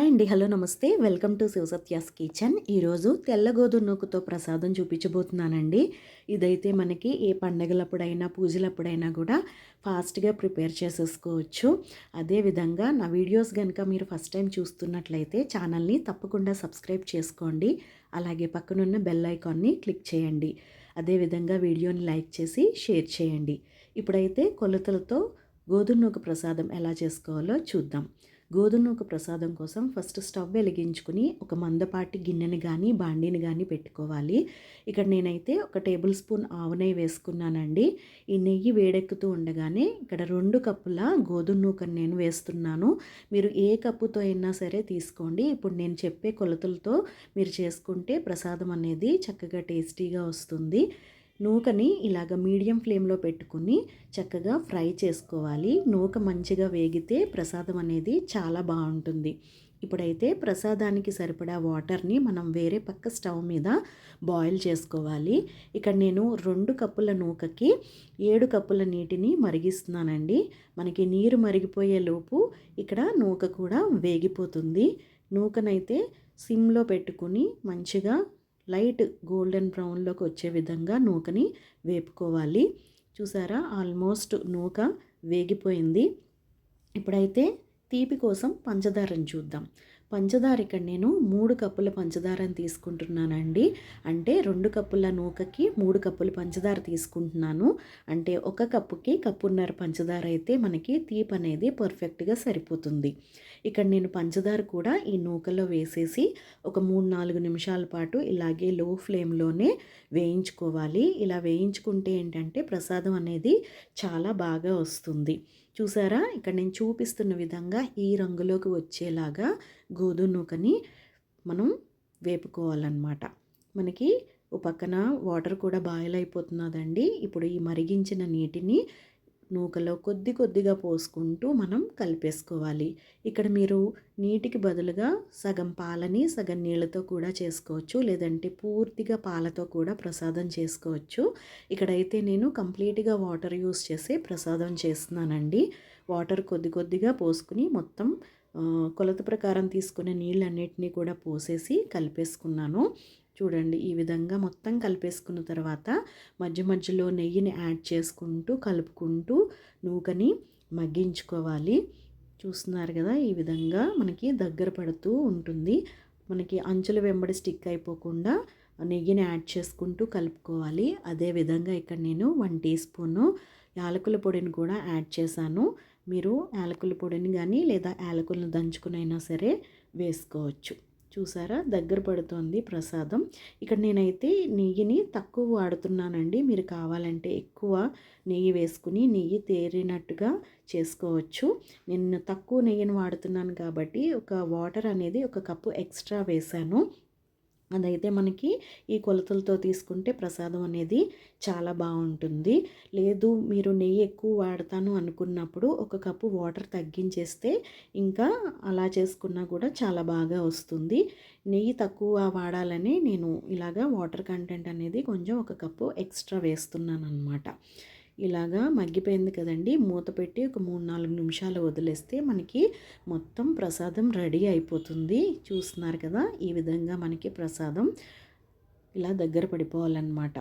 Hi అండి. Hello నమస్తే. Welcome to Sivasatya's kitchen. ఈరోజు తెల్ల గోధుమ నూకతో ప్రసాదం చూపించబోతున్నానండి. ఇదైతే మనకి ఏ పండగలప్పుడైనా పూజలప్పుడైనా కూడా ఫాస్ట్గా ప్రిపేర్ చేసేసుకోవచ్చు. అదేవిధంగా నా వీడియోస్ కనుక మీరు ఫస్ట్ టైం చూస్తున్నట్లయితే ఛానల్ని తప్పకుండా సబ్స్క్రైబ్ చేసుకోండి. అలాగే పక్కనున్న బెల్ ఐకాన్ని క్లిక్ చేయండి. అదేవిధంగా వీడియోని లైక్ చేసి షేర్ చేయండి. ఇప్పుడైతే కొలతలతో గోధుమ నూక ప్రసాదం ఎలా చేసుకోవాలో చూద్దాం. గోధుమ నూక ప్రసాదం కోసం ఫస్ట్ స్టవ్ వెలిగించుకుని ఒక మందపాటి గిన్నెని కానీ బాండీని కానీ పెట్టుకోవాలి. ఇక్కడ నేనైతే ఒక టేబుల్ స్పూన్ ఆవు నెయ్యి వేసుకున్నానండి. ఈ నెయ్యి వేడెక్కుతూ ఉండగానే ఇక్కడ 2 కప్పుల గోధుమ నూకను నేను వేస్తున్నాను. మీరు ఏ కప్పుతో అయినా సరే తీసుకోండి. ఇప్పుడు నేను చెప్పే కొలతలతో మీరు చేసుకుంటే ప్రసాదం అనేది చక్కగా టేస్టీగా వస్తుంది. నూకని ఇలాగ మీడియం ఫ్లేమ్లో పెట్టుకుని చక్కగా ఫ్రై చేసుకోవాలి. నూక మంచిగా వేగితే ప్రసాదం అనేది చాలా బాగుంటుంది. ఇప్పుడైతే ప్రసాదానికి సరిపడా వాటర్ని మనం వేరే పక్క స్టవ్ మీద బాయిల్ చేసుకోవాలి. ఇక్కడ నేను 2 కప్పుల నూకకి 7 కప్పుల నీటిని మరిగిస్తున్నానండి. మనకి నీరు మరిగిపోయే లోపు ఇక్కడ నూక కూడా వేగిపోతుంది. నూకనైతే సిమ్లో పెట్టుకుని మంచిగా లైట్ గోల్డెన్ బ్రౌన్లోకి వచ్చే విధంగా నూకని వేపుకోవాలి. చూసారా, ఆల్మోస్ట్ నూక వేగిపోయింది. ఇప్పుడైతే తీపి కోసం పంచదారని చూద్దాం. పంచదార ఇక్కడ నేను 3 కప్పుల పంచదారని తీసుకుంటున్నానండి. అంటే 2 కప్పుల నూకకి 3 కప్పుల పంచదార తీసుకుంటున్నాను. అంటే 1 కప్పుకి కప్పున్నర పంచదార అయితే మనకి తీపి అనేది పర్ఫెక్ట్గా సరిపోతుంది. ఇక్కడ నేను పంచదార కూడా ఈ నూకలో వేసేసి ఒక 3-4 నిమిషాల పాటు ఇలాగే లో ఫ్లేమ్లోనే వేయించుకోవాలి. ఇలా వేయించుకుంటే ఏంటంటే ప్రసాదం అనేది చాలా బాగా వస్తుంది. చూసారా, ఇక్కడ నేను చూపిస్తున్న విధంగా ఈ రంగులోకి వచ్చేలాగా గోధుమ నూకని మనం వేపుకోవాలన్నమాట. మనకి ఓ పక్కన వాటర్ కూడా బాయిల్ అయిపోతున్నదండి. ఇప్పుడు ఈ మరిగించిన నీటిని నూకలో కొద్దిగా పోసుకుంటూ మనం కలిపేసుకోవాలి. ఇక్కడ మీరు నీటికి బదులుగా సగం పాలని సగం నీళ్ళతో కూడా చేసుకోవచ్చు, లేదంటే పూర్తిగా పాలతో కూడా ప్రసాదం చేసుకోవచ్చు. ఇక్కడైతే నేను కంప్లీట్గా వాటర్ యూస్ చేసి ప్రసాదం చేస్తున్నానండి. వాటర్ కొద్దిగా పోసుకుని మొత్తం కొలత ప్రకారం తీసుకునే నీళ్ళన్నిటినీ కూడా పోసేసి కలిపేసుకున్నాను. చూడండి, ఈ విధంగా మొత్తం కలిపేసుకున్న తర్వాత మధ్యలో నెయ్యిని యాడ్ చేసుకుంటూ కలుపుకుంటూ నూకని మగ్గించుకోవాలి. చూస్తున్నారు కదా, ఈ విధంగా మనకి దగ్గర పడుతూ ఉంటుంది. మనకి అంచుల వెంబడి స్టిక్ అయిపోకుండా నెయ్యిని యాడ్ చేసుకుంటూ కలుపుకోవాలి. అదేవిధంగా ఇక్కడ నేను 1 టీ స్పూను యాలకుల పొడిని కూడా యాడ్ చేశాను. మీరు యాలకుల పొడిని కానీ లేదా యాలకులను దంచుకునైనా సరే వేసుకోవచ్చు. చూసారా, దగ్గర పడుతోంది ప్రసాదం. ఇక్కడ నేనైతే నెయ్యిని తక్కువ వాడుతున్నానండి. మీరు కావాలంటే ఎక్కువ నెయ్యి వేసుకుని నెయ్యి తేరినట్టుగా చేసుకోవచ్చు. నేను తక్కువ నెయ్యిని వాడుతున్నాను కాబట్టి వాటర్ అనేది 1 కప్పు ఎక్స్ట్రా వేశాను. అదైతే మనకి ఈ కొలతలతో తీసుకుంటే ప్రసాదం అనేది చాలా బాగుంటుంది. లేదు మీరు నెయ్యి ఎక్కువ వాడతాను అనుకున్నప్పుడు 1 కప్పు వాటర్ తగ్గించేస్తే ఇంకా అలా చేసుకున్నా కూడా చాలా బాగా వస్తుంది. నెయ్యి తక్కువ వాడాలని నేను ఇలాగా వాటర్ కంటెంట్ అనేది కొంచెం 1 కప్పు ఎక్స్ట్రా వేస్తున్నాను అన్నమాట. ఇలాగా మగ్గిపోయింది కదండి. మూత పెట్టి ఒక 3-4 నిమిషాలు వదిలేస్తే మనకి మొత్తం ప్రసాదం రెడీ అయిపోతుంది. చూస్తున్నారు కదా, ఈ విధంగా మనకి ప్రసాదం ఇలా దగ్గర పడిపోవాలన్నమాట.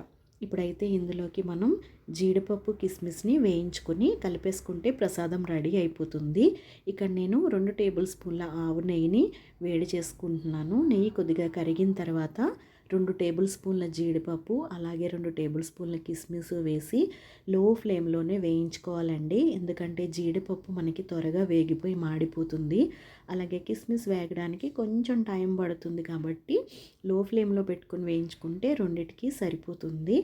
ఇప్పుడైతే ఇందులోకి మనం జీడిపప్పు కిస్మిస్ని వేయించుకొని కలిపేసుకుంటే ప్రసాదం రెడీ అయిపోతుంది. ఇక్కడ నేను 2 టేబుల్ స్పూన్ల ఆవు నెయ్యిని వేడి చేసుకుంటున్నాను. నెయ్యి కొద్దిగా కరిగిన తర్వాత 2 టేబుల్ స్పూన్ల జీడిపప్పు అలాగే 2 టేబుల్ స్పూన్ల కిస్మిస్ వేసి లో ఫ్లేమ్లోనే వేయించుకోవాలండి. ఎందుకంటే జీడిపప్పు మనకి త్వరగా వేగిపోయి మాడిపోతుంది. అలాగే కిస్మిస్ వేగడానికి కొంచెం టైం పడుతుంది కాబట్టి లో ఫ్లేమ్లో పెట్టుకుని వేయించుకుంటే రెండిటికి సరిపోతుంది.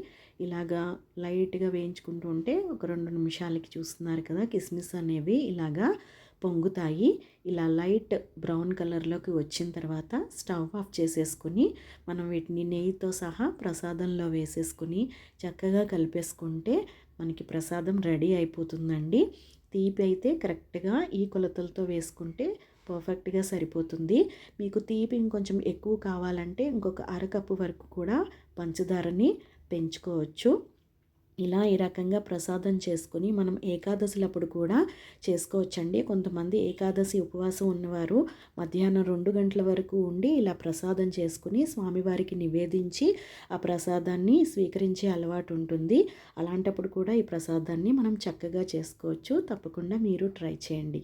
ఇలాగా లైట్గా వేయించుకుంటూ ఉంటే ఒక 2 నిమిషాలకి చూస్తున్నారు కదా, కిస్మిస్ అనేవి ఇలాగా పొంగుతాయి. ఇలా లైట్ బ్రౌన్ కలర్లోకి వచ్చిన తర్వాత స్టవ్ ఆఫ్ చేసేసుకుని మనం వీటిని నెయ్యితో సహా ప్రసాదంలో వేసేసుకుని చక్కగా కలిపేసుకుంటే మనకి ప్రసాదం రెడీ అయిపోతుందండి. తీపి అయితే కరెక్ట్గా ఈ కొలతలతో వేసుకుంటే పర్ఫెక్ట్గా సరిపోతుంది. మీకు తీపి ఇంకొంచెం ఎక్కువ కావాలంటే ఇంకొక 1/2 కప్పు వరకు కూడా పంచదారని పెంచుకోవచ్చు. ఇలా ఈ రకంగా ప్రసాదం చేసుకొని మనం ఏకాదశులప్పుడు కూడా చేసుకోవచ్చండి. కొంతమంది ఏకాదశి ఉపవాసం ఉన్నవారు మధ్యాహ్నం 2 గంటల వరకు ఉండి ఇలా ప్రసాదం చేసుకుని స్వామివారికి నివేదించి ఆ ప్రసాదాన్ని స్వీకరించే అలవాటు ఉంటుంది. అలాంటప్పుడు కూడా ఈ ప్రసాదాన్ని మనం చక్కగా చేసుకోవచ్చు. తప్పకుండా మీరు ట్రై చేయండి.